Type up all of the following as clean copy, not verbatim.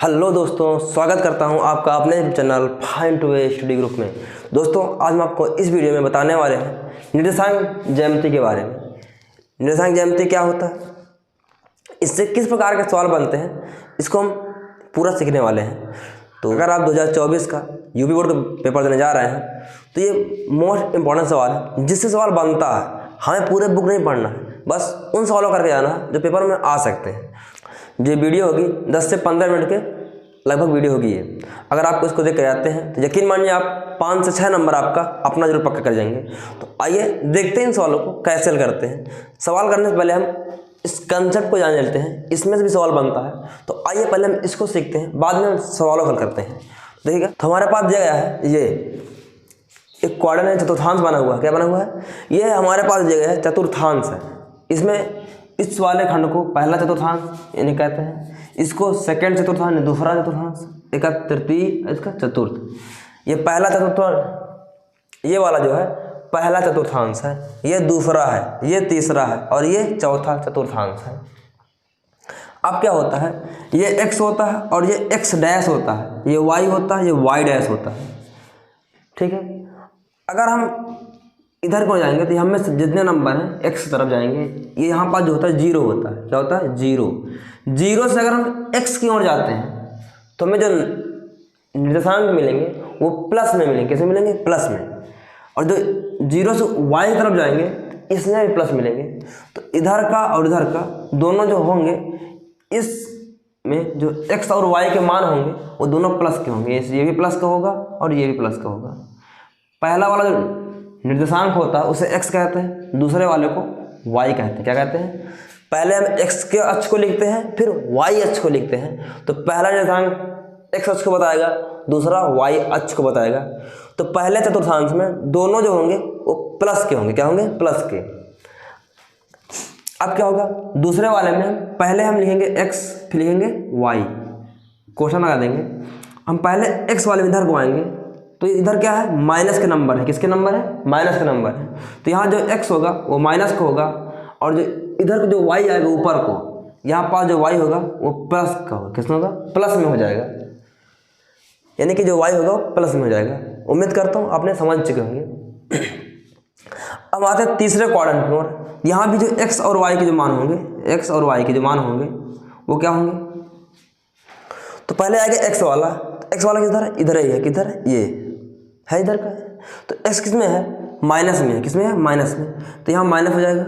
Hello दोस्तों, स्वागत करता हूं आपका अपने channel find to a study group में। दोस्तों, आज हम आपको इस वीडियो में बताने वाले हैं निर्देशांक ज्यामिति के बारे में। निर्देशांक ज्यामिति क्या होता है, इससे किस प्रकार के सवाल बनते हैं, इसको हम पूरा सीखने वाले हैं। तो अगर आप 2024 का यूपी बोर्ड का पेपर देने जा रहे हैं तो ये मोस्ट इंपॉर्टेंट सवाल है, जिससे सवाल बनता है। हमें पूरे बुक नहीं पढ़ना है, बस उन सवालों करके जाना है जो पेपर में आ सकते हैं। जो वीडियो होगी 10 से 15 मिनट के लगभग वीडियो होगी ये। अगर आपको इसको देख कर जाते हैं तो यकीन मानिए आप 5 से 6 नंबर आपका अपना जरूर पक्का कर जाएंगे। तो आइए देखते हैं इन सवालों को कैसे हल करते हैं। सवाल करने से पहले हम इस कंसेप्ट को जान लेते हैं, इसमें से भी सवाल बनता है। तो आइए पहले हम इसको सीखते हैं, बाद में हम सवालों को हल करते हैं। देखिएगा, तो हमारे पास दिया गया है ये एक क्वाड्रेंट है, चतुर्थांश बना हुआ है। क्या बना हुआ है? ये हमारे पास दिया गया है चतुर्थांश है। इसमें इस वाले खंड को पहला चतुर्थांश यानी कहते हैं, इसको सेकंड चतुर्थांश, दूसरा चतुर्थांश, एक तृतीय, इसका चतुर्थ। ये पहला चतुर्थांश, ये वाला जो है पहला चतुर्थांश है, ये दूसरा है, ये तीसरा है और ये चौथा चतुर्थांश है। अब क्या होता है, ये x होता है और ये x डैश होता है, ये y होता है, ये y डैश होता है। ठीक है, अगर हम इधर को जाएंगे तो हमें जितने नंबर हैं x तरफ जाएंगे, ये यहाँ पर जो होता है 0 होता है। क्या होता है? 0 से अगर हम x की ओर जाते हैं तो हमें जो निर्देशांक मिलेंगे वो प्लस में मिलेंगे। कैसे मिलेंगे? प्लस में। और जो 0 से y की तरफ जाएंगे इसमें भी प्लस मिलेंगे। तो इधर का और इधर का दोनों जो होंगे, इसमें जो x और y के मान होंगे वो दोनों प्लस के होंगे। ये भी प्लस का होगा और ये भी प्लस का होगा। पहला वाला जो निर्देशांक होता है उसे x कहते हैं, दूसरे वाले को y कहते हैं। क्या कहते हैं? पहले हम x के अक्ष को लिखते हैं, फिर y अक्ष को लिखते हैं। तो पहला निर्देशांक x अक्ष को बताएगा, दूसरा y अक्ष को बताएगा। तो पहले चतुर्थांश में दोनों जो होंगे वो प्लस के होंगे। क्या होंगे? प्लस के। अब क्या होगा, दूसरे वाले में पहले हम लिखेंगे x, फिर लिखेंगे y, क्वेश्चन लगा देंगे। हम पहले x वाले में इधर को आएंगे तो इधर क्या है? माइनस के नंबर है। किसके नंबर है? माइनस के नंबर है। तो यहाँ जो x होगा वो माइनस का होगा, और जो इधर जो y आएगा ऊपर को, यहाँ पास जो y होगा वो प्लस का होगा। किसमें होगा? प्लस में हो जाएगा। यानी कि जो y होगा वो प्लस में हो जाएगा। उम्मीद करता हूँ आपने समझ चुके होंगे। अब आते हैं तीसरे क्वाड्रेंट की ओर। यहाँ भी जो x और y के जो मान होंगे, x और y के जो मान होंगे वो क्या होंगे? तो पहले आएगा x वाला किधर है? इधर ही है। किधर? ये है, इधर का है। तो x किस में है? माइनस में है। किस में है? माइनस में। तो यहाँ माइनस हो जाएगा।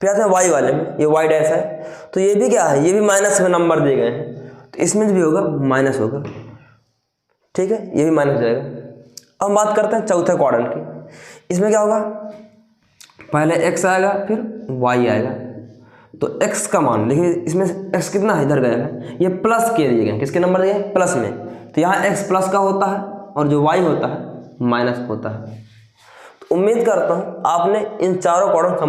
फिर आते हैं y वाले में, ये y डैश है। तो ये भी क्या है? ये भी माइनस में नंबर दिए गए हैं, तो इसमें भी होगा माइनस होगा। ठीक है, ये भी माइनस हो जाएगा। अब हम बात करते हैं चौथे क्वाड्रेंट की। इसमें क्या होगा? पहले x आएगा, फिर y आएगा। तो x का मान देखिए, इसमें x कितना है? इधर गया है, ये प्लस के दिए गए। किसके नंबर दिए? प्लस में। तो यहाँ x प्लस का होता है और जो y होता है माइनस होता है। तो उम्मीद करता हूँ आपने इन चारों क्वाड्रेंट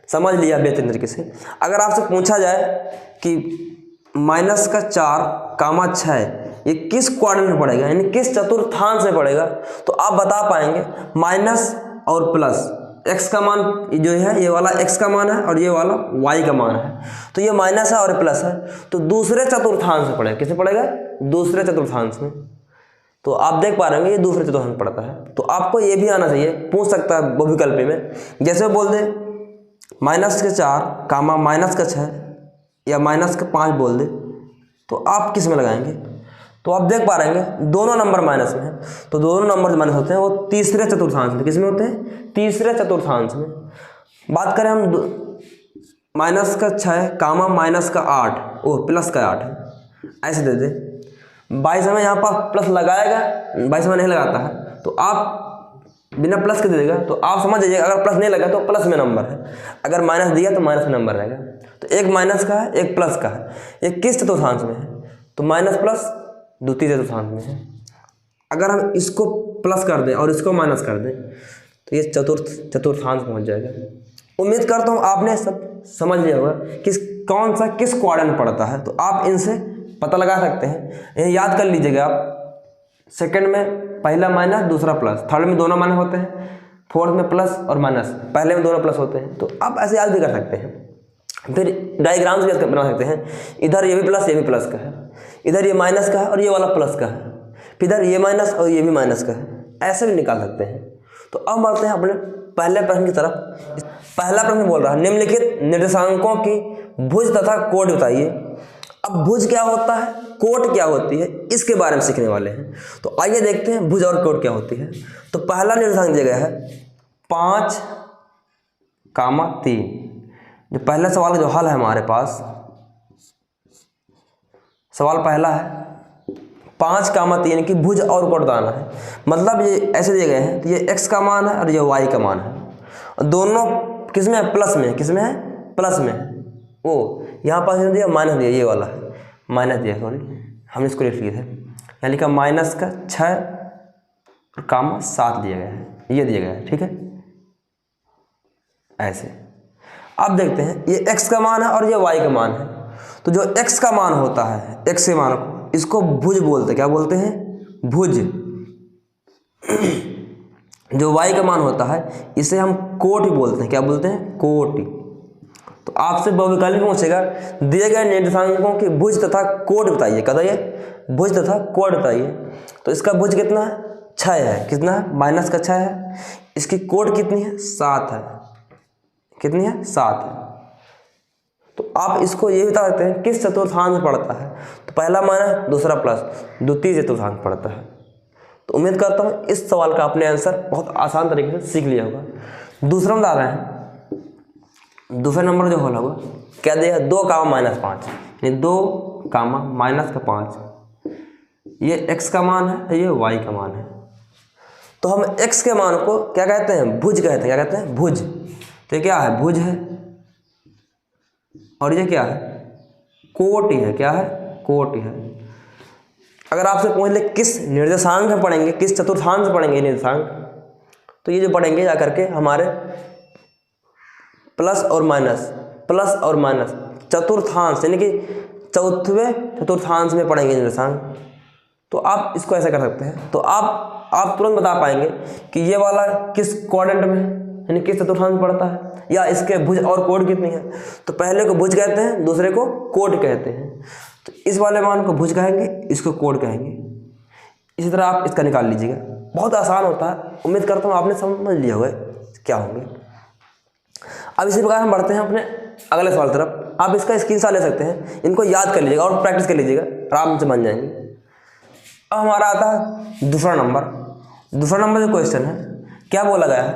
समझ लिया बेहतरीन तरीके से। अगर आपसे पूछा जाए कि -4, 6 ये किस क्वाड्रेंट में पड़ेगा, यानी किस चतुर्थांश में पड़ेगा, तो आप बता पाएंगे माइनस और प्लस। x का मान जो है, ये वाला x का मान है और ये वाला y का मान है। तो ये माइनस है और प्लस है, तो दूसरे चतुर्थांश में पड़ेगा। किससे पड़ेगा? दूसरे चतुर्थांश में। तो आप देख पा रहे होंगे ये दूसरे चतुर्थांश पड़ता है। तो आपको ये भी आना चाहिए, पूछ सकता है वो विकल्प में। जैसे बोल दे -4, -6 या -5 बोल दे, तो आप किस में लगाएंगे? तो आप देख पा रहे हैं दोनों नंबर माइनस में है। तो दोनों नंबर जो माइनस होते हैं वो तीसरे चतुर्थांश में। किस में होते हैं? तीसरे चतुर्थांश में। बात करें हम -6, -8, प्लस का 8 है, ऐसे दे दे। 22 में यहाँ पर प्लस लगाएगा, 22 में नहीं लगाता है, तो आप बिना प्लस के दे देगा। तो आप समझ जाइए, अगर प्लस नहीं लगा तो प्लस में नंबर है, अगर माइनस दिया तो माइनस में नंबर रहेगा। तो एक माइनस का है, एक प्लस का है। ये किस चतुर्थांश में है? तो माइनस प्लस द्वितीय चतुर्थांश में है। अगर हम इसको प्लस कर दें और इसको माइनस कर दें तो ये चतुर्थांश पहुंच जाएगा। उम्मीद करता हूँ आपने सब समझ लिया होगा कौन सा किस क्वाड्रेंट में पड़ता है। तो आप इनसे पता लगा सकते हैं, ये याद कर लीजिएगा आप। सेकंड में पहला माइनस, दूसरा प्लस, थर्ड में दोनों माइनस होते हैं, फोर्थ में प्लस और माइनस, पहले में दोनों प्लस होते हैं। तो आप ऐसे याद भी कर सकते हैं। फिर डायग्राम से भी बना सकते हैं, इधर ये भी प्लस ये भी प्लस का है, इधर ये माइनस का है और ये वाला प्लस का है, फिर इधर ये माइनस और ये भी माइनस का है, ऐसे भी निकाल सकते हैं। तो अब बढ़ते हैं अपने पहले प्रश्न की तरफ। पहला प्रश्न बोल रहा है निम्नलिखित निर्देशांकों की भुज तथा कोट बताइए। अब भुज क्या होता है, कोट क्या होती है, इसके बारे में सीखने वाले हैं। तो आइए देखते हैं भुज और कोट क्या होती है। तो पहला निर्देशांक दिया गया है 5,3। जो पहला सवाल का जो हल है हमारे पास, सवाल पहला है 5,3 की भुज और कोट बताना है। मतलब ये ऐसे दिए गए हैं, तो ये x का मान है और ये y का मान है, और दोनों किस में है, प्लस में है। किस में है, प्लस में है। ओ यहाँ पास दिया माइनस दिया, ये वाला है माइनस दिया, सॉरी हमने इसको लिख लिया था, यहाँ लिखा -6,7 दिया गया है, ये दिया गया है, ठीक है ऐसे। अब देखते हैं ये x का मान है और ये y का मान है। तो जो x का मान होता है, x के मान को इसको भुज बोलते हैं। क्या बोलते हैं, भुज। जो y का मान होता है इसे हम कोट ही बोलते हैं। क्या बोलते हैं, कोट। तो आपसे बहुविकल्प पूछेगा दिए गए निर्देशांकों की भुज तथा कोट बताइए। क्या बताइए, भुज तथा कोट बताइए। तो इसका भुज कितना है, 6 है। कितना है, -6 है। इसकी कोट कितनी है, 7 है। कितनी है, 7 है। तो आप इसको ये बता सकते हैं किस चतुर्थांश पड़ता है। तो पहला मान है, दूसरा प्लस, द्वितीय चतुर्थांश पड़ता है। तो उम्मीद करता हूँ इस सवाल का आपने आंसर बहुत आसान तरीके से सीख लिया होगा। दूसरा बता रहे हैं, दूसरा नंबर जो होगा क्या दिया, 2,-5, यानी 2,-5। ये x का मान है, ये y का मान है। तो हम x के मान को क्या कहते हैं, भुज कहते हैं। क्या कहते हैं, भुज। तो क्या है, भुज है, और ये क्या है, कोट ही है। क्या है, कोट ही है। अगर आपसे पूछ ले किस निर्देशांक में पढ़ेंगे, किस चतुर्थांश पढ़ेंगे निर्देशांक, तो ये जो पढ़ेंगे जा करके हमारे प्लस और माइनस चतुर्थांश, यानी कि चौथवें चतुर्थांश में पढ़ेंगे निर्देशांक। तो आप इसको ऐसा कर सकते हैं। तो आप तुरंत बता पाएंगे कि ये वाला किस क्वाड्रेंट में है, यानी किस चतुर्थांश में पड़ता है, या इसके भुज और कोट कितनी है। तो पहले को भुज कहते हैं, दूसरे को कोट कहते हैं। तो इस वाले मान को भुज कहेंगे, इसको कोट कहेंगे। इसी तरह आप इसका निकाल लीजिएगा, बहुत आसान होता है। उम्मीद करता हूँ आपने समझ लिया होगा क्या होंगे। अब इसी प्रकार हम बढ़ते हैं अपने अगले सवाल तरफ। आप इसका स्क्रीनशॉट ले सकते हैं, इनको याद कर लीजिएगा और प्रैक्टिस कर लीजिएगा, आराम से बन जाएंगे। अब हमारा आता है दूसरा नंबर जो क्वेश्चन है, क्या बोला गया है,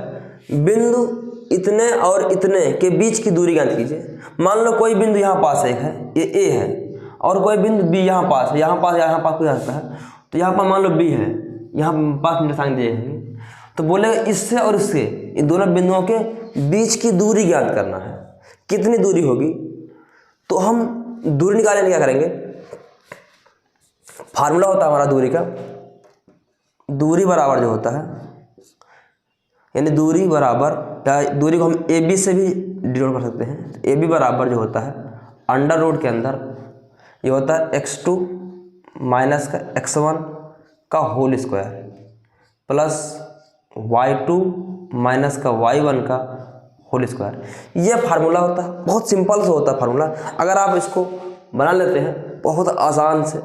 बिंदु इतने और इतने के बीच की दूरी ज्ञात कीजिए। मान लो कोई बिंदु यहाँ पास एक है, ये A है, और कोई बिंदु B यहाँ पास है, यहाँ पास कोई आता है। तो यहाँ पर मान लो B है, यहाँ पास निर्देशांक दिए हैं। तो बोलेगा इससे और इससे, इन दोनों बिंदुओं के बीच की दूरी ज्ञात करना है। कितनी दूरी होगी। तो हम दूरी निकालने क्या करेंगे, फार्मूला होता है हमारा दूरी का, दूरी बराबर जो होता है, यानी दूरी बराबर, या दूरी को हम AB से भी डिनोट कर सकते हैं। तो AB बराबर जो होता है अंडर रूट के अंदर ये होता है x2 माइनस का x1 का whole square plus y2 minus का y1 का होल स्क्वायर। ये फार्मूला होता है, बहुत सिंपल से होता है फार्मूला। अगर आप इसको बना लेते हैं बहुत आसान से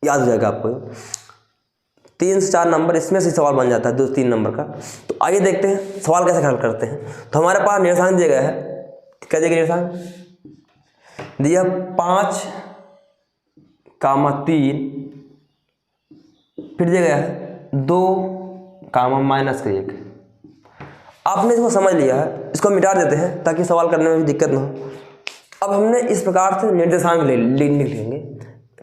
याद हो जाएगा आपको। 3 से 4 नंबर इसमें से सवाल बन जाता है, 2-3 नंबर का। तो आइए देखते हैं सवाल कैसे हल करते हैं। तो हमारे पास निर्देशांक दिया गया है, क्या दिया गया निर्देशांक दिया 5,3, फिर दिया गया है 2,-1। आपने इसको समझ लिया है, इसको मिटा देते हैं ताकि सवाल करने में भी दिक्कत ना हो। अब हमने इस प्रकार से निर्देशांक लिख लेंगे।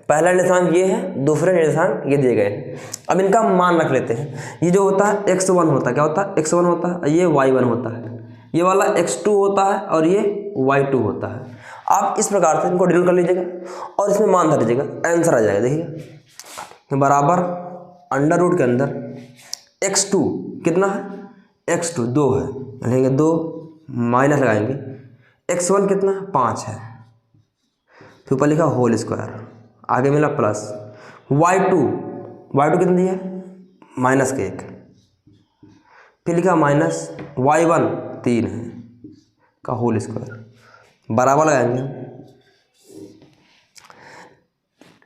पहला निर्देशांक ये है, दूसरे निर्देशांक ये दिए गए हैं। अब इनका मान रख लेते हैं। ये जो होता है x1 होता है, क्या होता है, x1 होता है, ये y1 होता है, ये वाला x2 होता है और ये y2 होता है। आप इस प्रकार से इनको डिनोट कर लीजिएगा और इसमें मान धर लीजिएगा, आंसर आ जाएगा। देखिए बराबर अंडर रूट के अंदर x2 कितना है, x2 2 है, लिखेंगे 2 माइनस लगाएंगे, x1 कितना है 5 है, फिर ऊपर लिखा होल स्क्वायर, आगे मिला प्लस y2 कितना दिया है -1, फिर लिखा माइनस y1 3 है का होल स्क्वायर। बराबर लगाएंगे,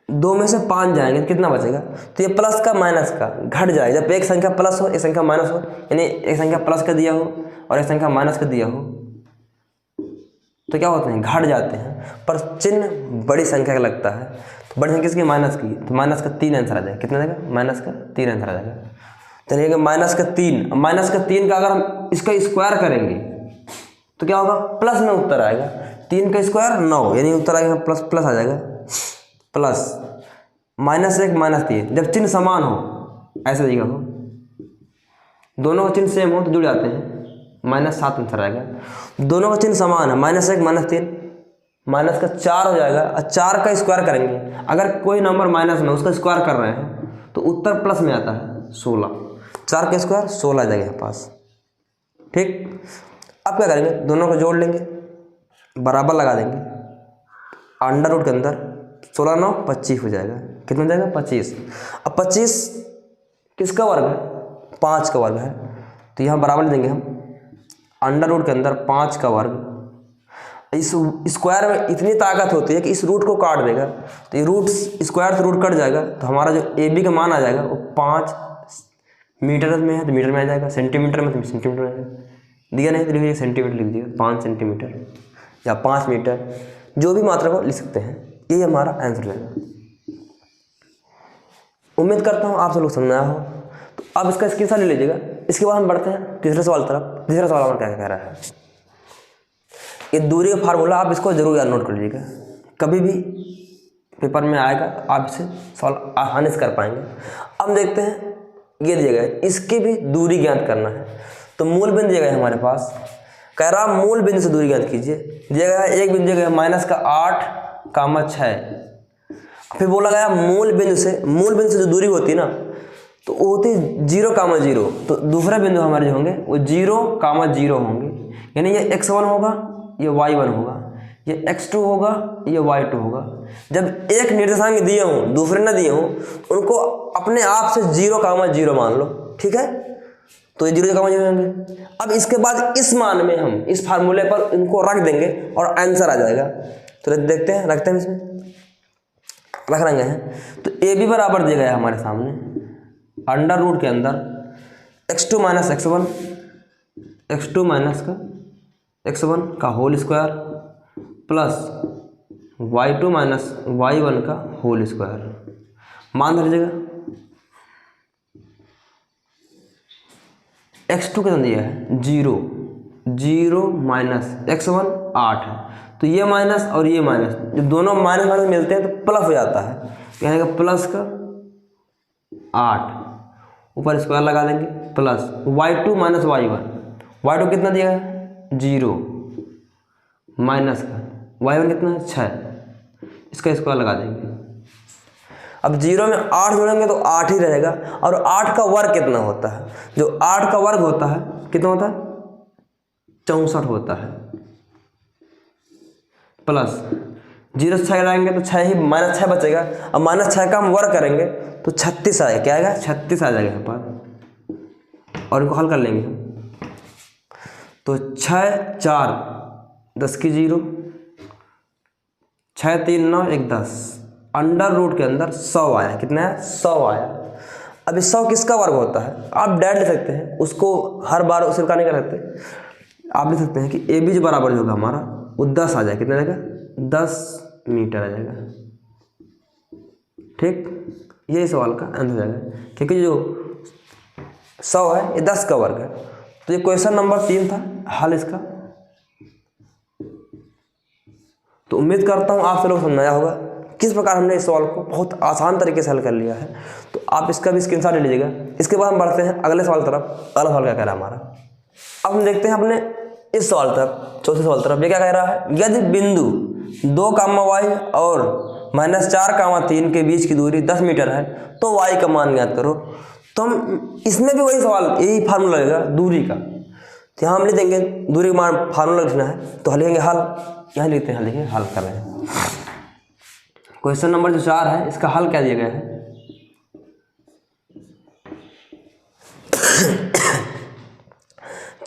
2 में से 5 जाएंगे, कितना बचेगा? तो ये प्लस का माइनस का घट जाएगा। जब एक संख्या प्लस हो एक संख्या माइनस हो, यानी एक संख्या प्लस का दिया हो और एक संख्या माइनस का दिया हो, तो क्या होते हैं? घट जाते हैं। पर चिन्ह बड़ी संख्या का लगता है, तो बड़ी संख्या किसकी? माइनस की। तो माइनस का 3 आंसर आ जाएगा। कितना देगा? माइनस का 3 आंसर आ जाएगा। चलिए माइनस का 3, माइनस का 3 का अगर हम इसका स्क्वायर करेंगे तो क्या होगा? प्लस में उत्तर आएगा। 3 का स्क्वायर 9, यानी उत्तर आएगा प्लस, प्लस आ जाएगा। प्लस -1 -3, जब चिन्ह समान हो ऐसे दिखेगा हो, दोनों का चिन्ह सेम हो तो जुड़ जाते हैं, -7 आंसर आएगा। दोनों का चिन्ह समान है, -1 -3, माइनस का 4 हो जाएगा। और 4 का स्क्वायर करेंगे, अगर कोई नंबर माइनस में उसका स्क्वायर कर रहे हैं तो उत्तर प्लस में आता है 16। 4 का स्क्वायर 16 आ जाएगा यहाँ पास। ठीक, अब क्या करेंगे? दोनों को जोड़ लेंगे, बराबर लगा देंगे, अंडर रूट के अंदर 16 9 25 हो जाएगा। कितना हो जाएगा? 25। अब 25 किसका वर्ग है? 5 का वर्ग है, तो यहाँ बराबर ले देंगे हम, अंडर रूट के अंदर 5 का वर्ग। इस स्क्वायर में इतनी ताकत होती है कि इस रूट को काट देगा, तो ये रूट स्क्वायर से रूट कट जाएगा, तो हमारा जो ए बी का मान आ जाएगा वो 5 मीटर में है तो मीटर में आ जाएगा, सेंटीमीटर में तो सेंटीमीटर में आ जाएगा। दिया नहीं तो लिखिए सेंटीमीटर लिख दीजिए, 5 सेंटीमीटर या 5 मीटर, जो भी मात्रा को लिख सकते हैं। यही हमारा आंसर रहेगा। उम्मीद करता हूँ आप सब लोग समझ आया हो। तो अब इसका स्क्रीनशॉट ले लीजिएगा। इसके बाद हम बढ़ते हैं तीसरे सवाल तरफ। तीसरा सवाल हमारा क्या कह रहा है? ये दूरी का फार्मूला आप इसको जरूर याद नोट कर लीजिएगा, कभी भी पेपर में आएगा आप इसे सवाल आसानी से कर पाएंगे। अब देखते हैं, ये दिया गया है, इसकी भी दूरी ज्ञात करना है। तो मूल बिंदु दिया गया है हमारे पास, कह रहा मूल बिंदु से दूरी ज्ञात कीजिए। दिया गया है एक बिंदु दिया गया है -8,6। फिर बोला गया मूल बिंदु से जो दूरी होती है ना, तो वो होती है 0,0। तो दूसरा बिंदु हमारे जो होंगे वो 0,0 होंगे, यानी ये x1 होगा, ये y1 होगा, ये x2 होगा, ये y2 होगा। जब एक निर्देशांक दिए हों दूसरे ना दिए हों, उनको अपने आप से 0,0 मान लो, ठीक है? तो ये 0,0 होंगे। अब इसके बाद इस मान में हम इस फार्मूले पर इनको रख देंगे और आंसर आ जाएगा। तो देखते हैं, रखते हैं, इसमें रख रहे हैं। तो ए बी बराबर दिया गया है हमारे सामने, अंडर रूट के अंदर x2 - x1, x2 - x1 का whole square plus y2 - y1 का होल स्क्वायर। मान धर लीजिएगा, x2 कितना दिया है? 0 - x1 8 है, तो ये माइनस और ये माइनस, जब दोनों माइनस माइनस मिलते हैं तो प्लस हो जाता है, कहने का प्लस का 8, ऊपर स्क्वायर लगा देंगे, प्लस y2 - y1। y2 कितना दिया है? 0, माइनस का y1 कितना है? 6, इसका स्क्वायर लगा देंगे। अब 0 में 8 जोड़ेंगे तो 8 ही रहेगा। और 8 का वर्ग कितना होता है? जो 8 का वर्ग होता है कितना होता है? 64 होता है, प्लस 0 से 6 लाएंगे तो 6 ही, -6 बचेगा। अब -6 का हम वर्ग करेंगे तो 36 आएगा। क्या आएगा? 36 आ जाएगा यहाँ पर, और इनको हल कर लेंगे हम। तो 6 4 10 की 0, 6 3 9 1 10, अंडर रूट के अंदर 100 आया। कितना है? 100 आया। अब इस 100 किसका वर्ग होता है? आप डायरेक्ट ले सकते हैं, उसको हर बार उसे का नहीं कर सकते। आप लिख सकते हैं कि ए बी जो बराबर होगा हमारा वो 10 आ जाएगा। कितना आएगा? 10 मीटर आ जाएगा। ठीक, ये सवाल का आंसर हो जाएगा, क्योंकि जो 100 है ये 10 का वर्ग है। तो ये क्वेश्चन नंबर 3 था, हल इसका। तो उम्मीद करता हूँ आप सब लोग समझाया होगा किस प्रकार हमने इस सवाल को बहुत आसान तरीके से हल कर लिया है। तो आप इसका भी स्क्रीनशॉट ले लीजिएगा। इसके बाद हम बढ़ते हैं अगले सवाल तरफ। अगला सवाल क्या कह रहा है हमारा, अब हम देखते हैं अपने इस सवाल तरफ, चौथे सवाल तरफ। ये क्या कह रहा है? यदि बिंदु 2, y और -4, 3 के बीच की दूरी 10 मीटर है तो y का मान ज्ञात करो। तो हम इसमें भी वही सवाल, यही फार्मूला लगेगा दूरी का। तो यहाँ हम लिख देंगे दूरी का मान, फार्मूला लिखना है तो लिखेंगे हल। यहाँ लिखते हैं, लिखेंगे हल कर रहे हैं। क्वेश्चन नंबर जो 4 है इसका हल क्या दिया गया है?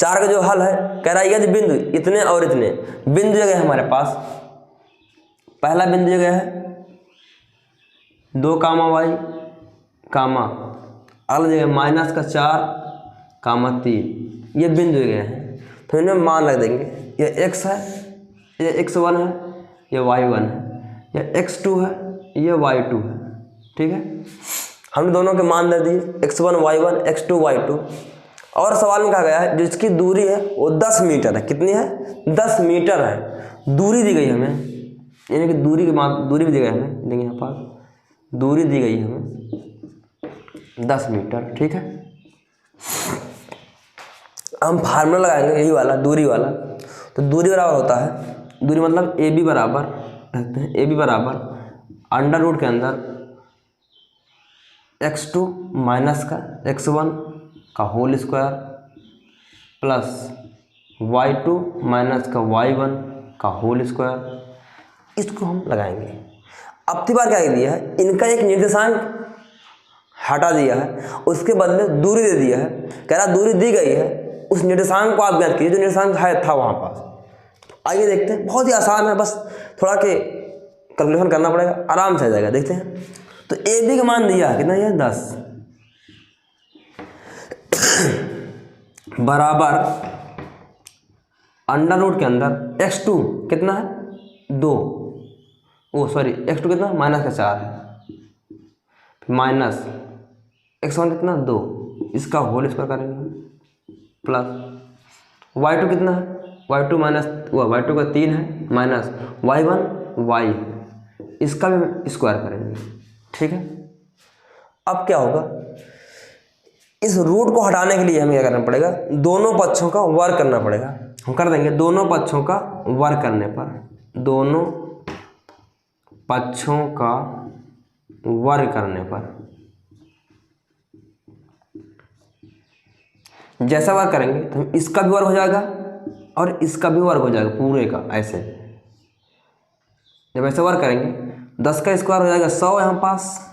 4 का जो हल है, कह रहा है यदि बिंदु इतने और इतने बिंदु जगह है हमारे पास, पहला बिंदु जगह है 2 कामा वाई कामा, अगला जगह -4 3, ये बिंदु जगह है। तो इनमें मान रख देंगे, ये x है, ये x1 है, ये y1 है, ये x2 है, ये y2 है। ठीक है, हमने दोनों के मान दे दिए, x1 y1 x2 y2। और सवाल में कहा गया है जो इसकी दूरी है वो 10 मीटर है। कितनी है? 10 मीटर है दूरी दी गई हमें, यानी कि दूरी की मान, दूरी भी दी गई हमें, देखिए यहाँ पर दूरी दी गई हमें 10 मीटर। ठीक है, हम फार्मूला लगाएंगे यही वाला, दूरी वाला। तो दूरी बराबर होता है, दूरी मतलब ए बी बराबर रखते हैं, ए बी बराबर अंडर रूट के अंदर x2 माइनस का x1 का whole square plus y2 minus का y1 का होल स्क्वायर, इसको हम लगाएंगे। अब की बार क्या दिया है, इनका एक निर्देशांक हटा दिया है, उसके बदले दूरी दे दिया है। कह रहा दूरी दी गई है, उस निर्देशांक को आप ज्ञात कीजिए जो निर्देशांक है था वहाँ पास। आइए देखते हैं, बहुत ही आसान है, बस थोड़ा के कैलकुलेशन करना पड़ेगा, आराम से आ जाएगा। देखते हैं, तो ए बी का मान दिया है कितना, ये 10 बराबर अंडर रूट के अंदर x2 कितना है 2, x2 कितना -4 है, माइनस x1 कितना 2, इसका होल स्क्वायर करेंगे प्लस y2 कितना है, y2 माइनस y2 का 3 है, माइनस y1 y है, इसका भी स्क्वायर करेंगे। ठीक है, अब क्या होगा, इस रूट को हटाने के लिए हमें क्या करना पड़ेगा, दोनों पक्षों का वर्ग करना पड़ेगा। हम कर देंगे, दोनों पक्षों का वर्ग करने पर, दोनों पक्षों का वर्ग करने पर जैसा वर्ग करेंगे तो हम इसका भी वर्ग हो जाएगा और इसका भी वर्ग हो जाएगा पूरे का। ऐसे जब ऐसे वर्ग करेंगे 10 का स्क्वायर हो जाएगा 100 यहाँ पास,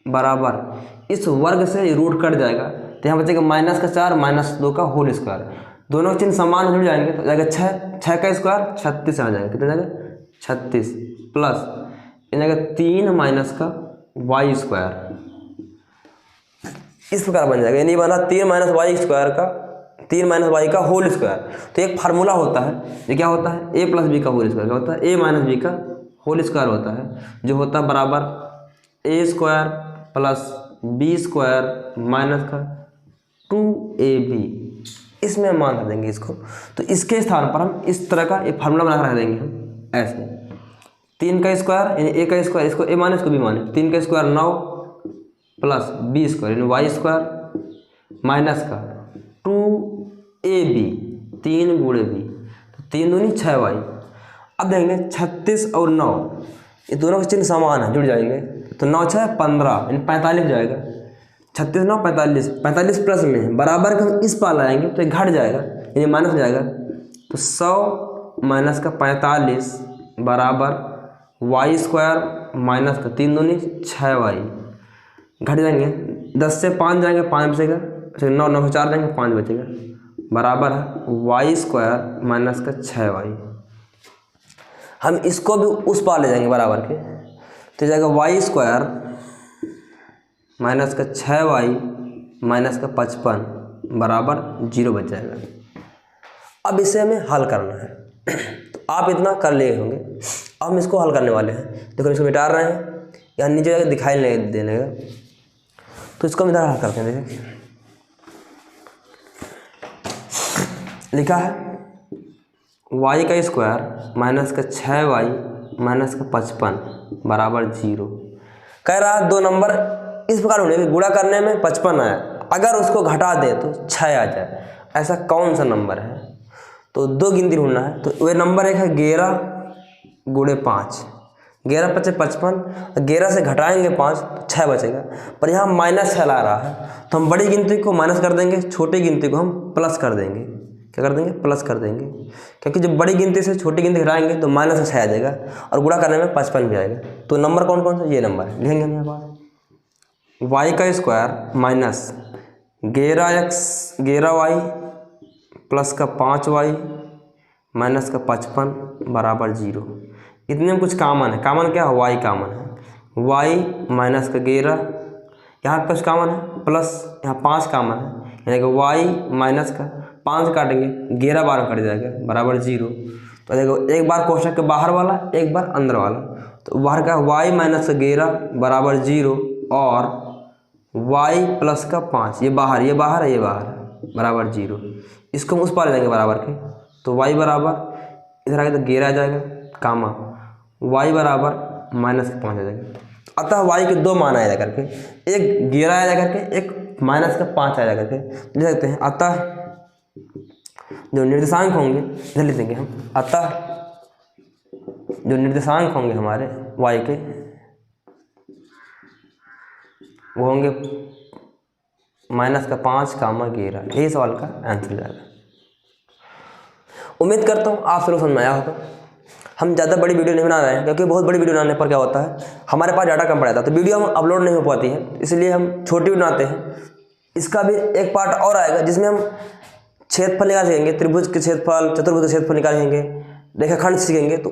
बराबर इस वर्ग से रूट कट जाएगा तो यहाँ बचेगा -4 -2 का होल स्क्वायर। दोनों चिन्ह समान जुड़ जाएंगे तो जाएगा 6 का स्क्वायर 36 आ जाएगा, कितना जाएगा 36 प्लस जाएगा 3 माइनस का वाई स्क्वायर, इस प्रकार बन जाएगा। यानी बना 3 माइनस वाई स्क्वायर का 3 माइनस वाई का होल स्क्वायर। तो एक फार्मूला होता है, ये क्या होता है, ए प्लस बी का होल स्क्वायर, क्या होता है, ए माइनस बी का होल स्क्वायर होता है, जो होता है बराबर A square plus B square minus का 2ab। इसमें मान रख देंगे इसको, तो इसके स्थान पर हम इस तरह का एक फार्मूला बना रख देंगे हम ऐसे, 3 का स्क्वायर यानी ए का स्क्वायर, इसको ए माने इसको बी माने, 3 का स्क्वायर 9 प्लस बी स्क्वायर यानी वाई स्क्वायर माइनस का 2ab 3 गुणे बी, तो 3 दूनी 6y। अब देखेंगे 36 और 9 ये दोनों के चिन्ह समान है, जुड़ जाएंगे, तो 9 6 15 यानी 45 जाएगा, 36 9 45, 45 प्लस में है, बराबर का हम इस पार लाएंगे तो ये घट जाएगा यानी माइनस हो जाएगा, तो 100 माइनस का 45 बराबर वाई स्क्वायर माइनस का 3 दूनी 6y, घट जाएंगे 10 से 5 जाएंगे 5 बचेगा, 9 9 से 4 जाएंगे 5 बचेगा, बराबर है वाई स्क्वायर माइनस का 6y। हम इसको भी उस पार ले जाएंगे बराबर के, तो जाएगा वाई स्क्वायर माइनस का 6y माइनस का 55 बराबर 0 बच जाएगा। अब इसे हमें हल करना है, तो आप इतना कर लिए होंगे। अब हम इसको हल करने वाले हैं, देखो इसको मिटा रहे हैं, यहाँ नीचे जाकर दिखाई नहीं देने का, तो इसको हम इधर हल करते हैं। देखिए लिखा है y का स्क्वायर माइनस का 6y माइनस का 55 बराबर 0। कह रहा है 2 नंबर इस प्रकार होने गुणा करने में 55 आया, अगर उसको घटा दे तो 6 आ जाए, ऐसा कौन सा नंबर है, तो 2 गिनती ढूंढना है। तो वह नंबर एक है 11 गुणे 5, 11 5 55, 11 से घटाएंगे 5 तो 6 बचेगा, पर यहाँ -6 ला रहा है, तो हम बड़ी गिनती को माइनस कर देंगे, छोटी गिनती को हम प्लस कर देंगे। क्या कर देंगे, प्लस कर देंगे, क्योंकि जब बड़ी गिनती से छोटी गिनती घटाएंगे तो -6 आ जाएगा और गुणा करने में 55 भी आएगा। तो नंबर कौन कौन सा, ये नंबर है, लिखेंगे हम यहाँ पर y का स्क्वायर माइनस 11y प्लस का 5y माइनस का 55 बराबर 0। इतने में कुछ कामन है, कामन क्या है, y कामन है, y माइनस का 11, यहाँ कुछ कामन है प्लस यहाँ 5 कामन है, यानी कि y माइनस का 5 काटेंगे 11 बार कट जाएगा बराबर 0। तो देखो एक बार कोष्ठक के बाहर वाला एक बार अंदर वाला, तो बाहर का y माइनस का 11 बराबर 0 और y प्लस का 5, ये बाहर है ये बाहर है बराबर 0। इसको हम उस पार ले जाएंगे बराबर के, तो y बराबर इधर आगे तो 11 आ जाएगा कामा y बराबर माइनस का 5 आ जाएगा। अतः y के दो मान आया करके, एक 11 आया करके एक माइनस का 5 आया करके लिख सकते हैं। अतः जो निर्देशांक होंगे इधर लिख देंगे हम, अतः जो निर्देशांक होंगे हमारे y के वो होंगे माइनस का 5 कामा 11। यही सवाल का आंसर जाएगा। उम्मीद करता हूँ आप समझ में आया होगा। हम ज़्यादा बड़ी वीडियो नहीं बना रहे हैं क्योंकि बहुत बड़ी वीडियो बनाने पर क्या होता है, हमारे पास डाटा कम पड़ जाता है, तो वीडियो हम अपलोड नहीं हो पाती है, इसलिए हम छोटी बनाते हैं। इसका भी एक पार्ट और आएगा जिसमें हम क्षेत्रफल निकाल सीखेंगे, त्रिभुज के क्षेत्रफल, चतुर्भुज के क्षेत्रफल निकालेंगे, रेखाखंड सीखेंगे, तो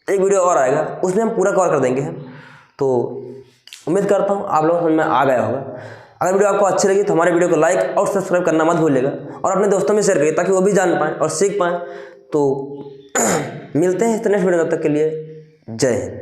एक वीडियो और आएगा उसमें हम पूरा कवर कर देंगे हम। तो उम्मीद करता हूँ आप लोगों को समझ में आ गया होगा। अगर वीडियो आपको अच्छी लगी तो हमारे वीडियो को लाइक और सब्सक्राइब करना मत भूलिएगा और अपने दोस्तों में शेयर करिए ताकि वो भी जान पाएँ और सीख पाएँ। तो मिलते हैं इस नेक्स्ट वीडियो, तब तक के लिए जय हिंद।